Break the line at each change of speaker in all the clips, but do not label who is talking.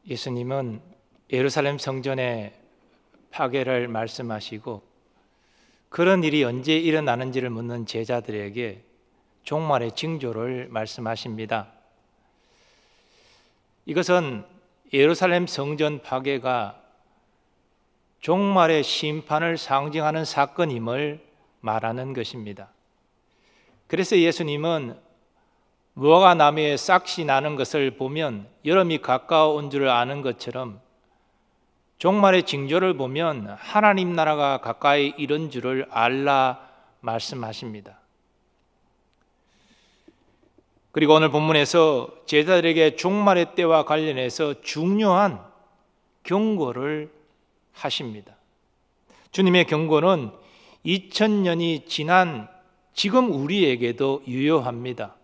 예수님은 예루살렘 성전의 파괴를 말씀하시고 그런 일이 언제 일어나는지를 묻는 제자들에게 종말의 징조를 말씀하십니다. 이것은 예루살렘 성전 파괴가 종말의 심판을 상징하는 사건임을 말하는 것입니다. 그래서 예수님은 무화과 나무에 싹이 나는 것을 보면 여름이 가까워온 줄 아는 것처럼 종말의 징조를 보면 하나님 나라가 가까이 이른 줄을 알라 말씀하십니다. 그리고 오늘 본문에서 제자들에게 종말의 때와 관련해서 중요한 경고를 하십니다. 주님의 경고는 2000년이 지난 지금 우리에게도 유효합니다.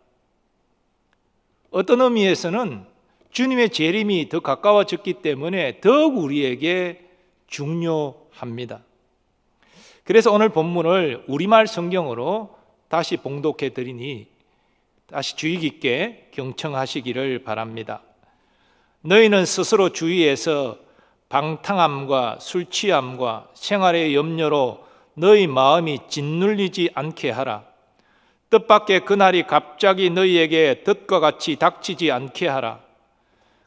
어떤 의미에서는 주님의 재림이 더 가까워졌기 때문에 더욱 우리에게 중요합니다. 그래서 오늘 본문을 우리말 성경으로 다시 봉독해 드리니 다시 주의 깊게 경청하시기를 바랍니다. 너희는 스스로 주위에서 방탕함과 술 취함과 생활의 염려로 너희 마음이 짓눌리지 않게 하라. 뜻밖의 그날이 갑자기 너희에게 덫과 같이 닥치지 않게 하라.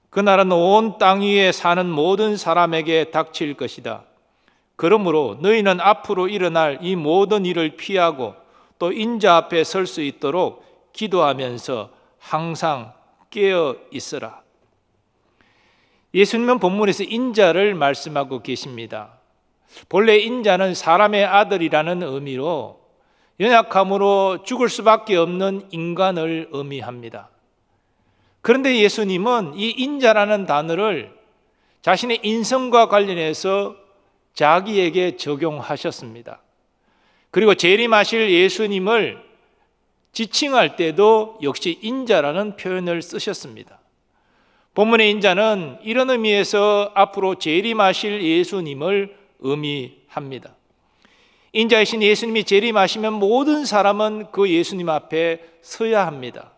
그날은 온 땅 위에 사는 모든 사람에게 닥칠 것이다. 그러므로 너희는 앞으로 일어날 이 모든 일을 피하고 또 인자 앞에 설 수 있도록 기도하면서 항상 깨어 있으라. 예수님은 본문에서 인자를 말씀하고 계십니다. 본래 인자는 사람의 아들이라는 의미로 연약함으로 죽을 수밖에 없는 인간을 의미합니다. 그런데 예수님은 이 인자라는 단어를 자신의 인성과 관련해서 자기에게 적용하셨습니다. 그리고 재림하실 예수님을 지칭할 때도 역시 인자라는 표현을 쓰셨습니다. 본문의 인자는 이런 의미에서 앞으로 재림하실 예수님을 의미합니다. 인자이신 예수님이 재림하시면 모든 사람은 그 예수님 앞에 서야 합니다.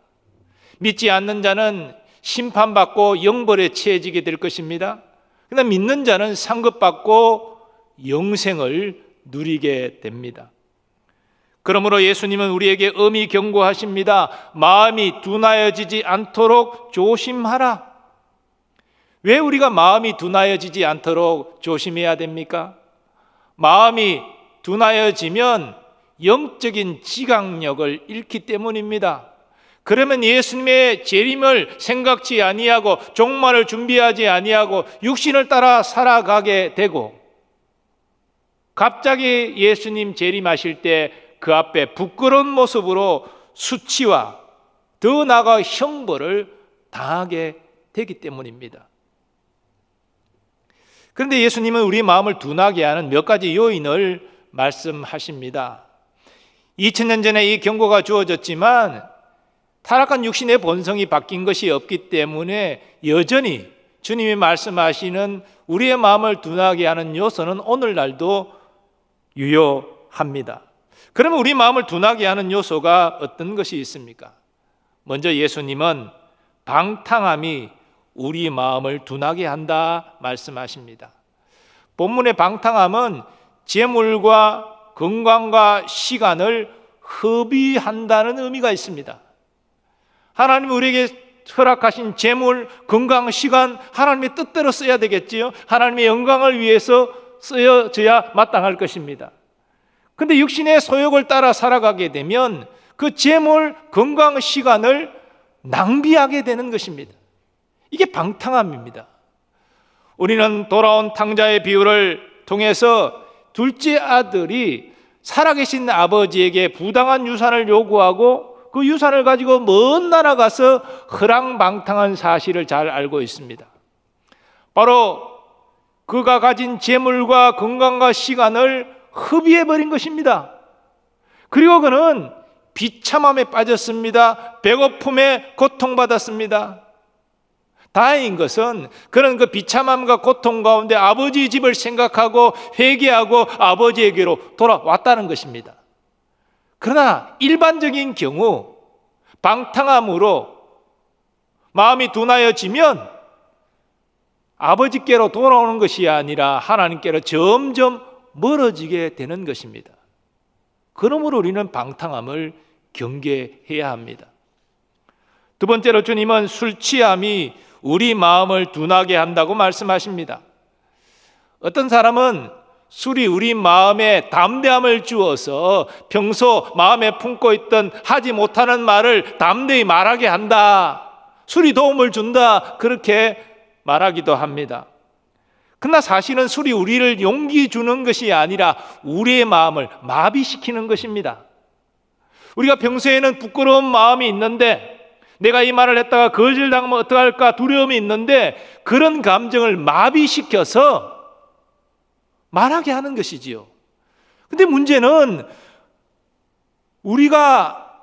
믿지 않는 자는 심판받고 영벌에 처해지게 될 것입니다. 그러나 믿는 자는 상급받고 영생을 누리게 됩니다. 그러므로 예수님은 우리에게 엄히 경고하십니다. 마음이 둔하여지지 않도록 조심하라. 왜 우리가 마음이 둔하여지지 않도록 조심해야 됩니까? 마음이 둔하여지면 영적인 지각력을 잃기 때문입니다. 그러면 예수님의 재림을 생각지 아니하고 종말을 준비하지 아니하고 육신을 따라 살아가게 되고 갑자기 예수님 재림하실 때 그 앞에 부끄러운 모습으로 수치와 더 나아가 형벌을 당하게 되기 때문입니다. 그런데 예수님은 우리 마음을 둔하게 하는 몇 가지 요인을 말씀하십니다. 2000년 전에 이 경고가 주어졌지만 타락한 육신의 본성이 바뀐 것이 없기 때문에 여전히 주님이 말씀하시는 우리의 마음을 둔하게 하는 요소는 오늘날도 유효합니다. 그러면 우리 마음을 둔하게 하는 요소가 어떤 것이 있습니까? 먼저 예수님은 방탕함이 우리 마음을 둔하게 한다 말씀하십니다. 본문의 방탕함은 재물과 건강과 시간을 허비한다는 의미가 있습니다. 하나님이 우리에게 허락하신 재물, 건강, 시간 하나님의 뜻대로 써야 되겠지요. 하나님의 영광을 위해서 쓰여져야 마땅할 것입니다. 그런데 육신의 소욕을 따라 살아가게 되면 그 재물, 건강, 시간을 낭비하게 되는 것입니다. 이게 방탕함입니다. 우리는 돌아온 탕자의 비유를 통해서 둘째 아들이 살아계신 아버지에게 부당한 유산을 요구하고 그 유산을 가지고 먼 나라 가서 허랑방탕한 사실을 잘 알고 있습니다. 바로 그가 가진 재물과 건강과 시간을 허비해버린 것입니다. 그리고 그는 비참함에 빠졌습니다. 배고픔에 고통받았습니다. 다행인 것은 그는 그 비참함과 고통 가운데 아버지 집을 생각하고 회개하고 아버지에게로 돌아왔다는 것입니다. 그러나 일반적인 경우 방탕함으로 마음이 둔하여지면 아버지께로 돌아오는 것이 아니라 하나님께로 점점 멀어지게 되는 것입니다. 그러므로 우리는 방탕함을 경계해야 합니다. 두 번째로 주님은 술 취함이 우리 마음을 둔하게 한다고 말씀하십니다. 어떤 사람은 술이 우리 마음에 담대함을 주어서 평소 마음에 품고 있던 하지 못하는 말을 담대히 말하게 한다, 술이 도움을 준다, 그렇게 말하기도 합니다. 그러나 사실은 술이 우리를 용기 주는 것이 아니라 우리의 마음을 마비시키는 것입니다. 우리가 평소에는 부끄러운 마음이 있는데, 내가 이 말을 했다가 거절당하면 어떡할까 두려움이 있는데, 그런 감정을 마비시켜서 말하게 하는 것이지요. 근데 문제는 우리가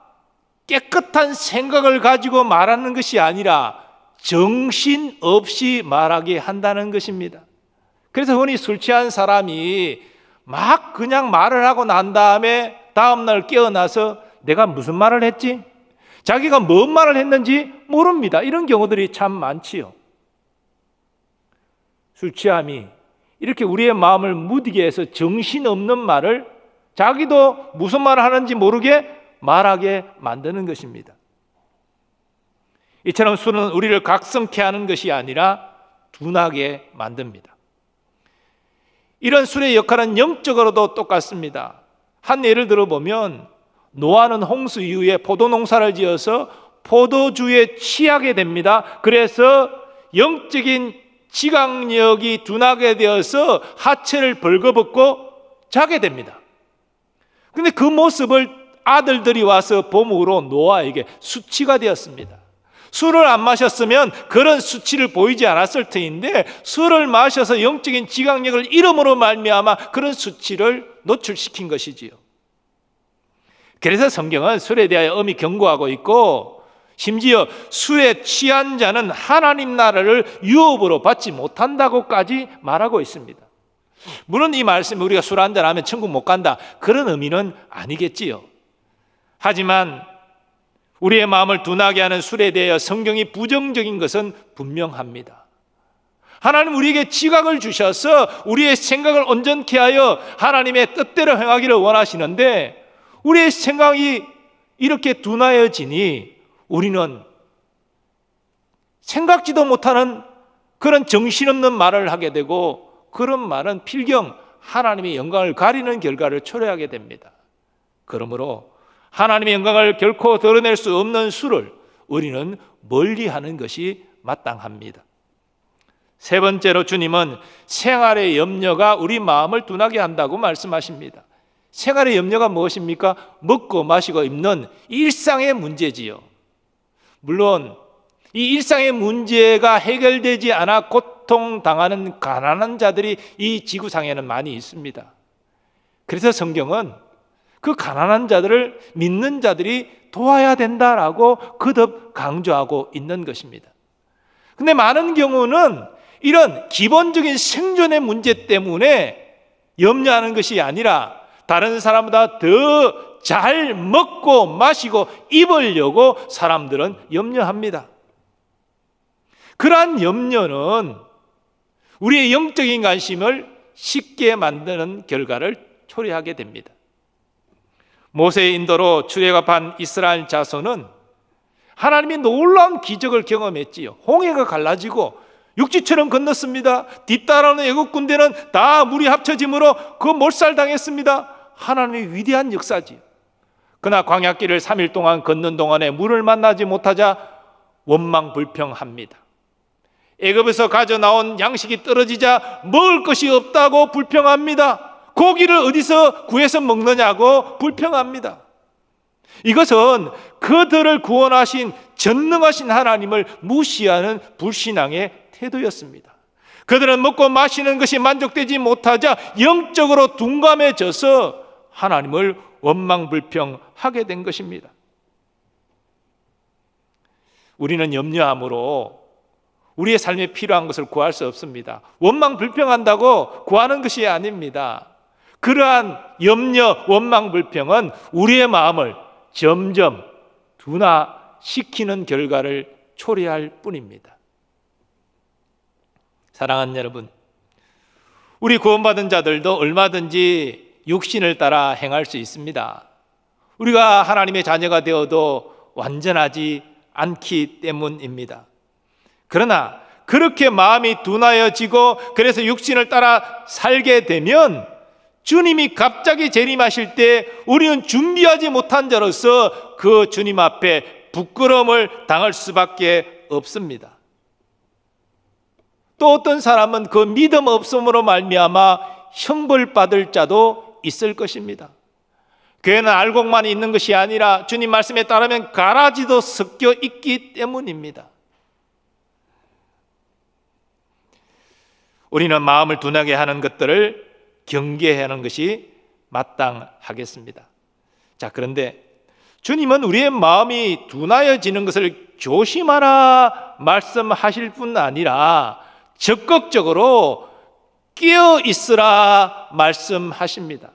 깨끗한 생각을 가지고 말하는 것이 아니라 정신없이 말하게 한다는 것입니다. 그래서 흔히 술 취한 사람이 막 그냥 말을 하고 난 다음에 다음날 깨어나서 내가 무슨 말을 했지? 자기가 뭔 말을 했는지 모릅니다. 이런 경우들이 참 많지요. 술 취함이 이렇게 우리의 마음을 무디게 해서 정신없는 말을 자기도 무슨 말을 하는지 모르게 말하게 만드는 것입니다. 이처럼 술은 우리를 각성케 하는 것이 아니라 둔하게 만듭니다. 이런 술의 역할은 영적으로도 똑같습니다. 한 예를 들어보면 노아는 홍수 이후에 포도 농사를 지어서 포도주에 취하게 됩니다. 그래서 영적인 지각력이 둔하게 되어서 하체를 벌거벗고 자게 됩니다. 그런데 그 모습을 아들들이 와서 보므로 노아에게 수치가 되었습니다. 술을 안 마셨으면 그런 수치를 보이지 않았을 터인데, 술을 마셔서 영적인 지각력을 잃음으로 말미암아 그런 수치를 노출시킨 것이지요. 그래서 성경은 술에 대하여 엄히 경고하고 있고, 심지어 술에 취한 자는 하나님 나라를 유업으로 받지 못한다고까지 말하고 있습니다. 물론 이 말씀이 우리가 술 한잔 하면 천국 못 간다, 그런 의미는 아니겠지요. 하지만 우리의 마음을 둔하게 하는 술에 대하여 성경이 부정적인 것은 분명합니다. 하나님 우리에게 지각을 주셔서 우리의 생각을 온전케 하여 하나님의 뜻대로 행하기를 원하시는데, 우리의 생각이 이렇게 둔하여지니 우리는 생각지도 못하는 그런 정신없는 말을 하게 되고, 그런 말은 필경 하나님의 영광을 가리는 결과를 초래하게 됩니다. 그러므로 하나님의 영광을 결코 드러낼 수 없는 술을 우리는 멀리하는 것이 마땅합니다. 세 번째로 주님은 생활의 염려가 우리 마음을 둔하게 한다고 말씀하십니다. 생활의 염려가 무엇입니까? 먹고 마시고 입는 일상의 문제지요. 물론 이 일상의 문제가 해결되지 않아 고통당하는 가난한 자들이 이 지구상에는 많이 있습니다. 그래서 성경은 그 가난한 자들을 믿는 자들이 도와야 된다라고 거듭 강조하고 있는 것입니다. 그런데 많은 경우는 이런 기본적인 생존의 문제 때문에 염려하는 것이 아니라 다른 사람보다 더 잘 먹고 마시고 입으려고 사람들은 염려합니다. 그러한 염려는 우리의 영적인 관심을 쉽게 만드는 결과를 초래하게 됩니다. 모세의 인도로 출애굽한 이스라엘 자손은 하나님이 놀라운 기적을 경험했지요. 홍해가 갈라지고 육지처럼 건넜습니다. 뒤따라오는 애국 군대는 다 물이 합쳐짐으로 그 몰살당했습니다. 하나님의 위대한 역사지요. 그러나 광야길을 3일 동안 걷는 동안에 물을 만나지 못하자 원망불평합니다. 애굽에서 가져 나온 양식이 떨어지자 먹을 것이 없다고 불평합니다. 고기를 어디서 구해서 먹느냐고 불평합니다. 이것은 그들을 구원하신 전능하신 하나님을 무시하는 불신앙의 태도였습니다. 그들은 먹고 마시는 것이 만족되지 못하자 영적으로 둔감해져서 하나님을 원망불평하게 된 것입니다. 우리는 염려함으로 우리의 삶에 필요한 것을 구할 수 없습니다. 원망불평한다고 구하는 것이 아닙니다. 그러한 염려, 원망불평은 우리의 마음을 점점 둔화시키는 결과를 초래할 뿐입니다. 사랑하는 여러분, 우리 구원받은 자들도 얼마든지 육신을 따라 행할 수 있습니다. 우리가 하나님의 자녀가 되어도 완전하지 않기 때문입니다. 그러나 그렇게 마음이 둔하여지고 그래서 육신을 따라 살게 되면 주님이 갑자기 재림하실 때 우리는 준비하지 못한 자로서 그 주님 앞에 부끄러움을 당할 수밖에 없습니다. 또 어떤 사람은 그 믿음 없음으로 말미암아 형벌받을 자도 있을 것입니다. 교회는 알곡만 있는 것이 아니라 주님 말씀에 따르면 가라지도 섞여 있기 때문입니다. 우리는 마음을 둔하게 하는 것들을 경계해야 하는 것이 마땅하겠습니다. 자, 그런데 주님은 우리의 마음이 둔하여지는 것을 조심하라 말씀하실 뿐 아니라 적극적으로 깨어 있으라 말씀하십니다.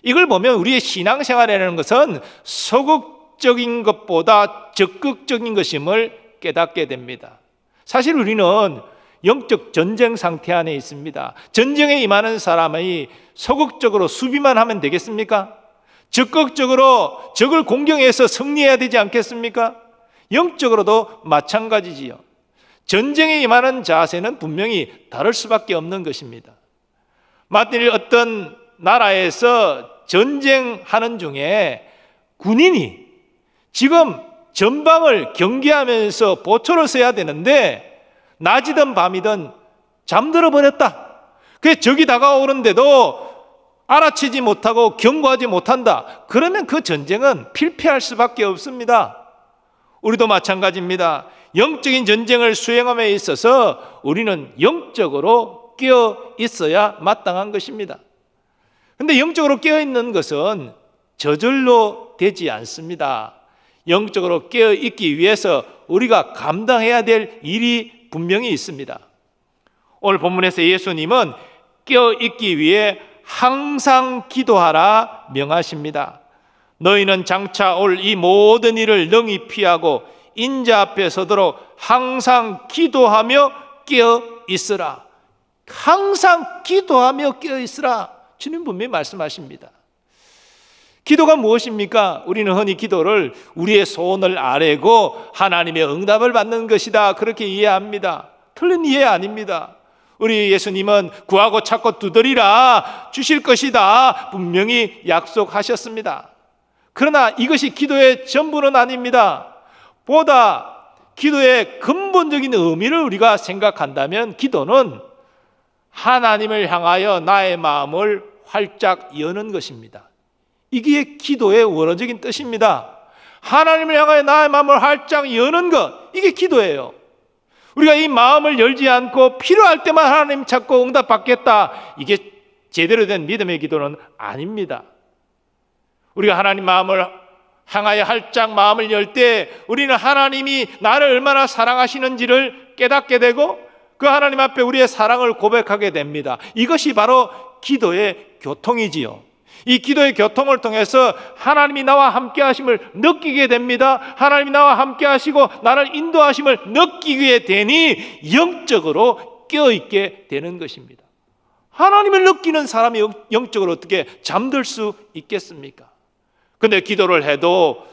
이걸 보면 우리의 신앙생활이라는 것은 소극적인 것보다 적극적인 것임을 깨닫게 됩니다. 사실 우리는 영적 전쟁 상태 안에 있습니다. 전쟁에 임하는 사람이 소극적으로 수비만 하면 되겠습니까? 적극적으로 적을 공격해서 승리해야 되지 않겠습니까? 영적으로도 마찬가지지요. 전쟁에 임하는 자세는 분명히 다를 수밖에 없는 것입니다. 만일 어떤 나라에서 전쟁하는 중에 군인이 지금 전방을 경계하면서 보초를 써야 되는데 낮이든 밤이든 잠들어 버렸다. 그래서 적이 다가오는데도 알아채지 못하고 경고하지 못한다. 그러면 그 전쟁은 필패할 수밖에 없습니다. 우리도 마찬가지입니다. 영적인 전쟁을 수행함에 있어서 우리는 영적으로 깨어 있어야 마땅한 것입니다. 그런데 영적으로 깨어 있는 것은 저절로 되지 않습니다. 영적으로 깨어 있기 위해서 우리가 감당해야 될 일이 분명히 있습니다. 오늘 본문에서 예수님은 깨어 있기 위해 항상 기도하라 명하십니다. 너희는 장차 올 이 모든 일을 능히 피하고 인자 앞에 서도록 항상 기도하며 깨어 있으라. 항상 기도하며 깨어 있으라. 주님 분명히 말씀하십니다. 기도가 무엇입니까? 우리는 흔히 기도를 우리의 소원을 아뢰고 하나님의 응답을 받는 것이다, 그렇게 이해합니다. 틀린 이해 아닙니다. 우리 예수님은 구하고 찾고 두드리라 주실 것이다 분명히 약속하셨습니다. 그러나 이것이 기도의 전부는 아닙니다. 보다 기도의 근본적인 의미를 우리가 생각한다면 기도는 하나님을 향하여 나의 마음을 활짝 여는 것입니다. 이게 기도의 원어적인 뜻입니다. 하나님을 향하여 나의 마음을 활짝 여는 것, 이게 기도예요. 우리가 이 마음을 열지 않고 필요할 때만 하나님 찾고 응답받겠다, 이게 제대로 된 믿음의 기도는 아닙니다. 우리가 하나님 마음을 향하여 활짝 마음을 열 때 우리는 하나님이 나를 얼마나 사랑하시는지를 깨닫게 되고 그 하나님 앞에 우리의 사랑을 고백하게 됩니다. 이것이 바로 기도의 교통이지요. 이 기도의 교통을 통해서 하나님이 나와 함께 하심을 느끼게 됩니다. 하나님이 나와 함께 하시고 나를 인도하심을 느끼게 되니 영적으로 깨어있게 되는 것입니다. 하나님을 느끼는 사람이 영적으로 어떻게 잠들 수 있겠습니까? 그런데 기도를 해도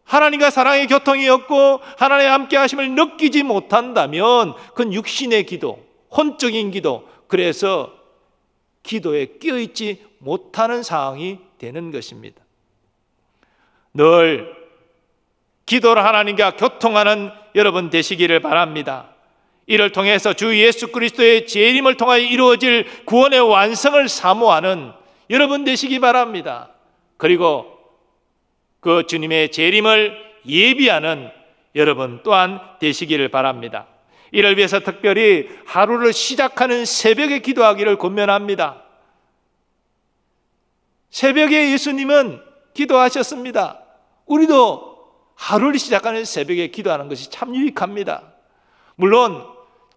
하나님과 사랑의 교통이 없고 하나님의 함께 하심을 느끼지 못한다면 그건 육신의 기도, 혼적인 기도, 그래서 기도에 깨어있지 못하는 상황이 되는 것입니다. 늘 기도를 하나님과 교통하는 여러분 되시기를 바랍니다. 이를 통해서 주 예수 그리스도의 재림을 통하여 이루어질 구원의 완성을 사모하는 여러분 되시기 바랍니다. 그리고 그 주님의 재림을 예비하는 여러분 또한 되시기를 바랍니다. 이를 위해서 특별히 하루를 시작하는 새벽에 기도하기를 권면합니다. 새벽에 예수님은 기도하셨습니다. 우리도 하루를 시작하는 새벽에 기도하는 것이 참 유익합니다. 물론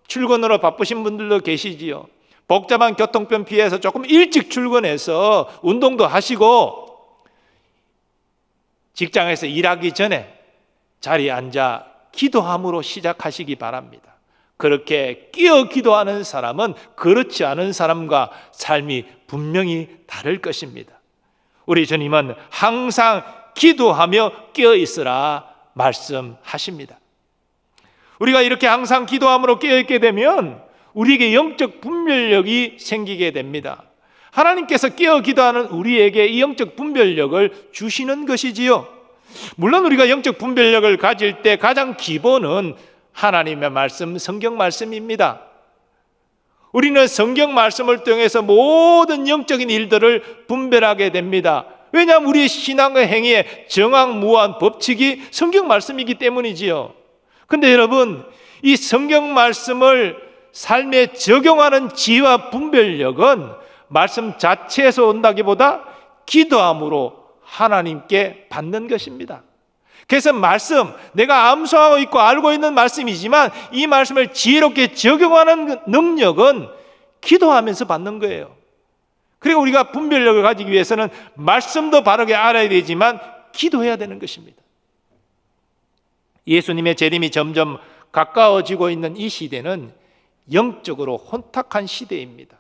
출근으로 바쁘신 분들도 계시지요. 복잡한 교통편 피해서 조금 일찍 출근해서 운동도 하시고 직장에서 일하기 전에 자리에 앉아 기도함으로 시작하시기 바랍니다. 그렇게 끼어 기도하는 사람은 그렇지 않은 사람과 삶이 분명히 다를 것입니다. 우리 주님은 항상 기도하며 끼어 있으라 말씀하십니다. 우리가 이렇게 항상 기도함으로 끼어 있게 되면 우리에게 영적 분별력이 생기게 됩니다. 하나님께서 끼어 기도하는 우리에게 이 영적 분별력을 주시는 것이지요. 물론 우리가 영적 분별력을 가질 때 가장 기본은 하나님의 말씀, 성경 말씀입니다. 우리는 성경 말씀을 통해서 모든 영적인 일들을 분별하게 됩니다. 왜냐하면 우리 신앙의 행위의 정확무한 법칙이 성경 말씀이기 때문이지요. 근데 여러분, 이 성경 말씀을 삶에 적용하는 지혜와 분별력은 말씀 자체에서 온다기보다 기도함으로 하나님께 받는 것입니다. 그래서 말씀, 내가 암송하고 있고 알고 있는 말씀이지만 이 말씀을 지혜롭게 적용하는 능력은 기도하면서 받는 거예요. 그리고 우리가 분별력을 가지기 위해서는 말씀도 바르게 알아야 되지만 기도해야 되는 것입니다. 예수님의 재림이 점점 가까워지고 있는 이 시대는 영적으로 혼탁한 시대입니다.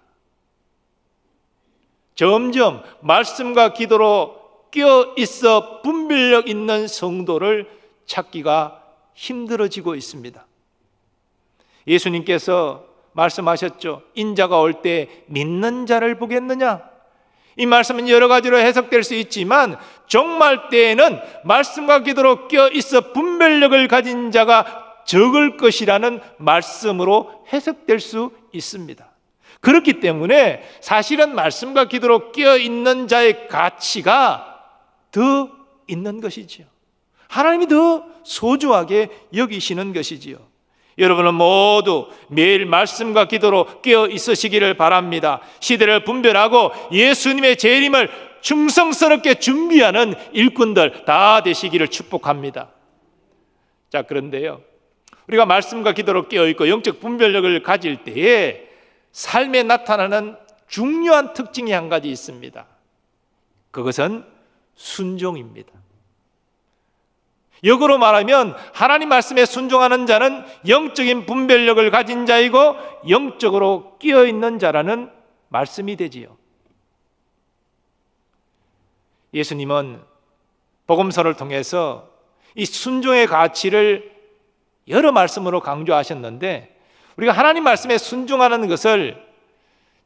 점점 말씀과 기도로 껴 있어 분별력 있는 성도를 찾기가 힘들어지고 있습니다. 예수님께서 말씀하셨죠. 인자가 올 때 믿는 자를 보겠느냐? 이 말씀은 여러 가지로 해석될 수 있지만 종말 때에는 말씀과 기도로 껴 있어 분별력을 가진 자가 적을 것이라는 말씀으로 해석될 수 있습니다. 그렇기 때문에 사실은 말씀과 기도로 끼어 있는 자의 가치가 더 있는 것이지요. 하나님이 더 소중하게 여기시는 것이지요. 여러분은 모두 매일 말씀과 기도로 끼어 있으시기를 바랍니다. 시대를 분별하고 예수님의 재림을 충성스럽게 준비하는 일꾼들 다 되시기를 축복합니다. 자, 그런데요, 우리가 말씀과 기도로 끼어 있고 영적 분별력을 가질 때에 삶에 나타나는 중요한 특징이 한 가지 있습니다. 그것은 순종입니다. 역으로 말하면 하나님 말씀에 순종하는 자는 영적인 분별력을 가진 자이고 영적으로 끼어 있는 자라는 말씀이 되지요. 예수님은 복음서를 통해서 이 순종의 가치를 여러 말씀으로 강조하셨는데 우리가 하나님 말씀에 순종하는 것을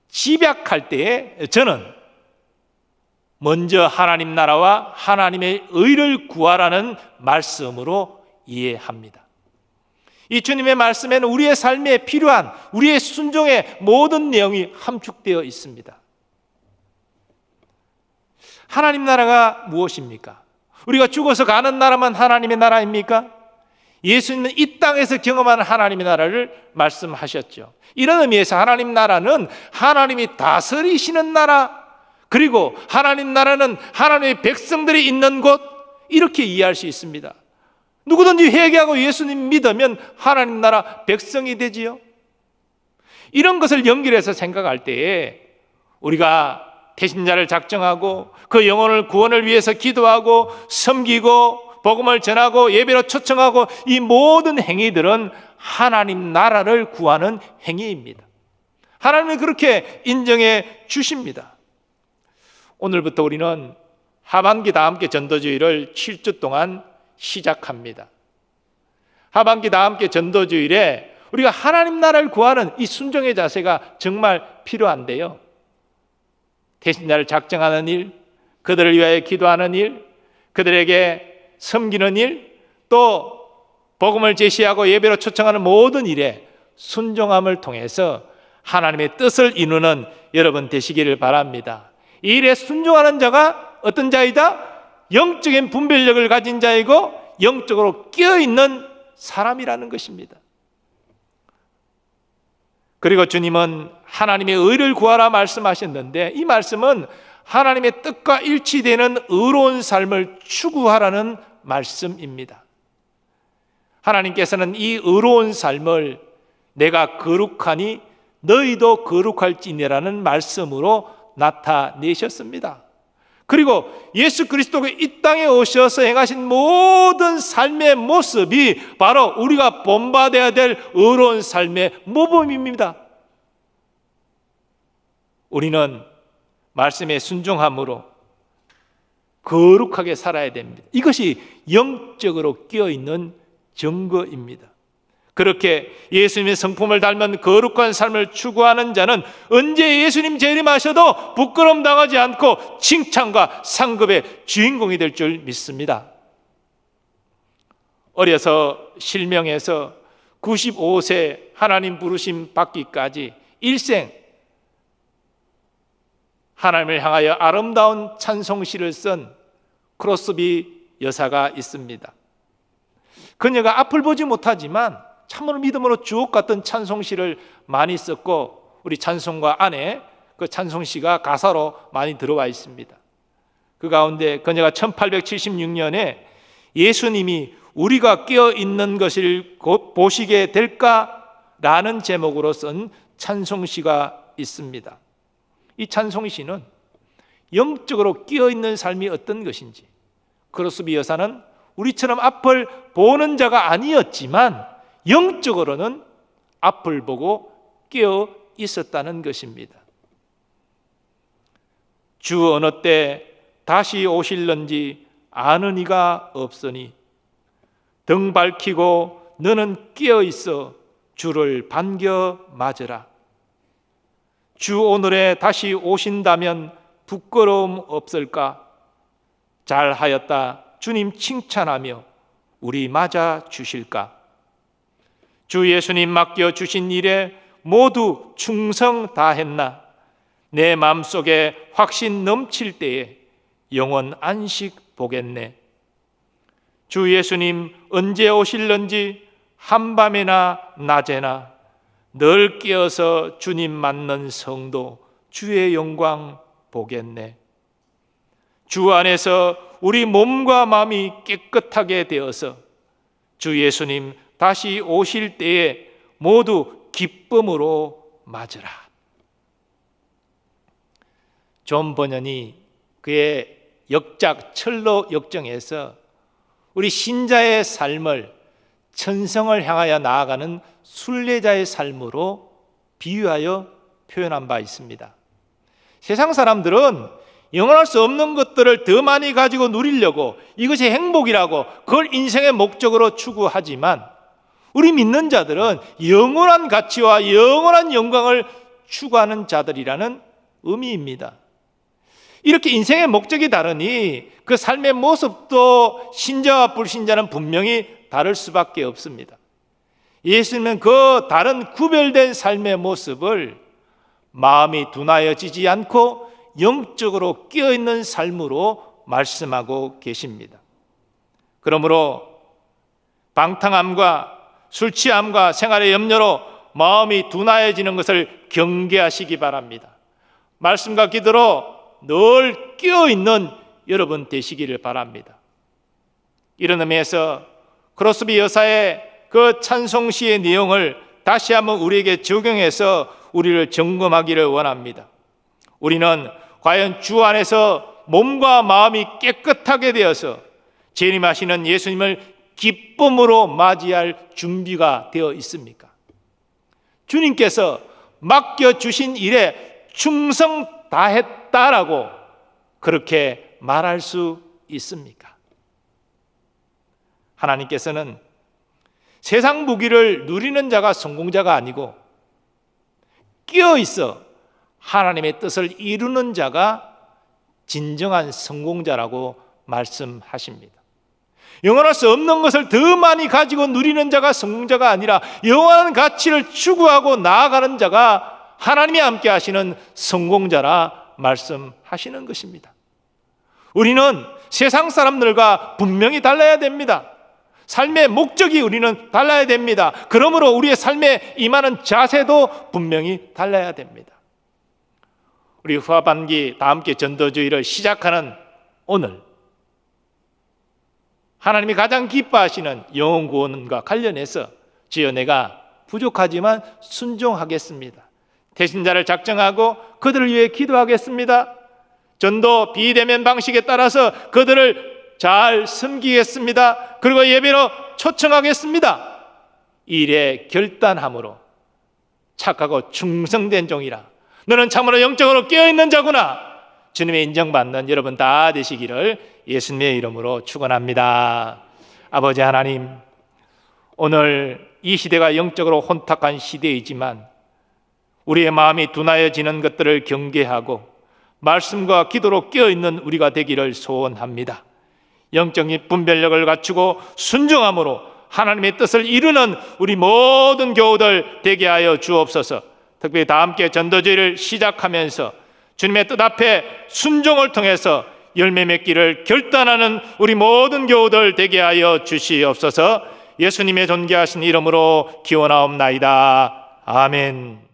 집약할 때에 저는 먼저 하나님 나라와 하나님의 의를 구하라는 말씀으로 이해합니다. 이 주님의 말씀에는 우리의 삶에 필요한 우리의 순종의 모든 내용이 함축되어 있습니다. 하나님 나라가 무엇입니까? 우리가 죽어서 가는 나라만 하나님의 나라입니까? 예수님은 이 땅에서 경험하는 하나님의 나라를 말씀하셨죠. 이런 의미에서 하나님 나라는 하나님이 다스리시는 나라, 그리고 하나님 나라는 하나님의 백성들이 있는 곳, 이렇게 이해할 수 있습니다. 누구든지 회개하고 예수님 믿으면 하나님 나라 백성이 되지요. 이런 것을 연결해서 생각할 때에 우리가 대신자를 작정하고 그 영혼을 구원을 위해서 기도하고 섬기고 복음을 전하고 예배로 초청하고 이 모든 행위들은 하나님 나라를 구하는 행위입니다. 하나님은 그렇게 인정해 주십니다. 오늘부터 우리는 하반기 다 함께 전도주일을 7주 동안 시작합니다. 하반기 다 함께 전도주일에 우리가 하나님 나라를 구하는 이 순종의 자세가 정말 필요한데요. 대신자를 작정하는 일, 그들을 위하여 기도하는 일, 그들에게 섬기는 일, 또 복음을 제시하고 예배로 초청하는 모든 일에 순종함을 통해서 하나님의 뜻을 이루는 여러분 되시기를 바랍니다. 이 일에 순종하는 자가 어떤 자이다? 영적인 분별력을 가진 자이고 영적으로 끼어있는 사람이라는 것입니다. 그리고 주님은 하나님의 의를 구하라 말씀하셨는데 이 말씀은 하나님의 뜻과 일치되는 의로운 삶을 추구하라는 말씀입니다. 하나님께서는 이 의로운 삶을 내가 거룩하니 너희도 거룩할지니라는 말씀으로 나타내셨습니다. 그리고 예수 그리스도가 이 땅에 오셔서 행하신 모든 삶의 모습이 바로 우리가 본받아야 될 의로운 삶의 모범입니다. 우리는 말씀에 순종함으로 거룩하게 살아야 됩니다. 이것이 영적으로 끼어있는 증거입니다. 그렇게 예수님의 성품을 닮은 거룩한 삶을 추구하는 자는 언제 예수님 재림하셔도 부끄러움 당하지 않고 칭찬과 상급의 주인공이 될 줄 믿습니다. 어려서 실명해서 95세 하나님 부르심 받기까지 일생 하나님을 향하여 아름다운 찬송시를 쓴 크로스비 여사가 있습니다. 그녀가 앞을 보지 못하지만 참으로 믿음으로 주옥 같은 찬송시를 많이 썼고 우리 찬송가 안에 그 찬송시가 가사로 많이 들어와 있습니다. 그 가운데 그녀가 1876년에 예수님이 우리가 깨어 있는 것을 곧 보시게 될까라는 제목으로 쓴 찬송시가 있습니다. 이 찬송시는 영적으로 깨어 있는 삶이 어떤 것인지, 크로스비 여사는 우리처럼 앞을 보는 자가 아니었지만 영적으로는 앞을 보고 깨어 있었다는 것입니다. 주 어느 때 다시 오실런지 아는 이가 없으니 등 밝히고 너는 깨어 있어 주를 반겨 맞으라. 주 오늘에 다시 오신다면 부끄러움 없을까? 잘하였다 주님 칭찬하며 우리 맞아 주실까? 주 예수님 맡겨 주신 일에 모두 충성 다했나? 내 마음속에 확신 넘칠 때에 영원 안식 보겠네. 주 예수님 언제 오실런지 한밤이나 낮에나 늘 깨어서 주님 맞는 성도 주의 영광 보겠네. 주 안에서 우리 몸과 마음이 깨끗하게 되어서 주 예수님 다시 오실 때에 모두 기쁨으로 맞으라. 존 버년이 그의 역작 철로 역정에서 우리 신자의 삶을 천성을 향하여 나아가는 순례자의 삶으로 비유하여 표현한 바 있습니다. 세상 사람들은 영원할 수 없는 것들을 더 많이 가지고 누리려고 이것이 행복이라고 그걸 인생의 목적으로 추구하지만 우리 믿는 자들은 영원한 가치와 영원한 영광을 추구하는 자들이라는 의미입니다. 이렇게 인생의 목적이 다르니 그 삶의 모습도 신자와 불신자는 분명히 다를 수밖에 없습니다. 예수님은 그 다른 구별된 삶의 모습을 마음이 둔하여지지 않고 영적으로 깨어있는 삶으로 말씀하고 계십니다. 그러므로 방탕함과 술 취함과 생활의 염려로 마음이 둔하여지는 것을 경계하시기 바랍니다. 말씀과 기도로 늘 깨어있는 여러분 되시기를 바랍니다. 이런 의미에서 크로스비 여사의 그 찬송시의 내용을 다시 한번 우리에게 적용해서 우리를 점검하기를 원합니다. 우리는 과연 주 안에서 몸과 마음이 깨끗하게 되어서 재림하시는 예수님을 기쁨으로 맞이할 준비가 되어 있습니까? 주님께서 맡겨주신 일에 충성 다했다라고 그렇게 말할 수 있습니까? 하나님께서는 세상 무기를 누리는 자가 성공자가 아니고 끼어 있어 하나님의 뜻을 이루는 자가 진정한 성공자라고 말씀하십니다. 영원할 수 없는 것을 더 많이 가지고 누리는 자가 성공자가 아니라 영원한 가치를 추구하고 나아가는 자가 하나님이 함께 하시는 성공자라 말씀하시는 것입니다. 우리는 세상 사람들과 분명히 달라야 됩니다. 삶의 목적이 우리는 달라야 됩니다. 그러므로 우리의 삶에 임하는 자세도 분명히 달라야 됩니다. 우리 후하반기 다 함께 전도주의를 시작하는 오늘 하나님이 가장 기뻐하시는 영혼 구원과 관련해서 주여 내가 부족하지만 순종하겠습니다. 대신자를 작정하고 그들을 위해 기도하겠습니다. 전도 비대면 방식에 따라서 그들을 잘 섬기겠습니다. 그리고 예배로 초청하겠습니다. 일에 결단함으로 착하고 충성된 종이라. 너는 참으로 영적으로 깨어있는 자구나. 주님의 인정받는 여러분 다 되시기를 예수님의 이름으로 축원합니다. 아버지 하나님, 오늘 이 시대가 영적으로 혼탁한 시대이지만 우리의 마음이 둔하여지는 것들을 경계하고 말씀과 기도로 깨어있는 우리가 되기를 소원합니다. 영적인 분별력을 갖추고 순종함으로 하나님의 뜻을 이루는 우리 모든 교우들 되게 하여 주옵소서. 특별히 다 함께 전도제를 시작하면서 주님의 뜻 앞에 순종을 통해서 열매 맺기를 결단하는 우리 모든 교우들 되게 하여 주시옵소서. 예수님의 존귀하신 이름으로 기원하옵나이다. 아멘.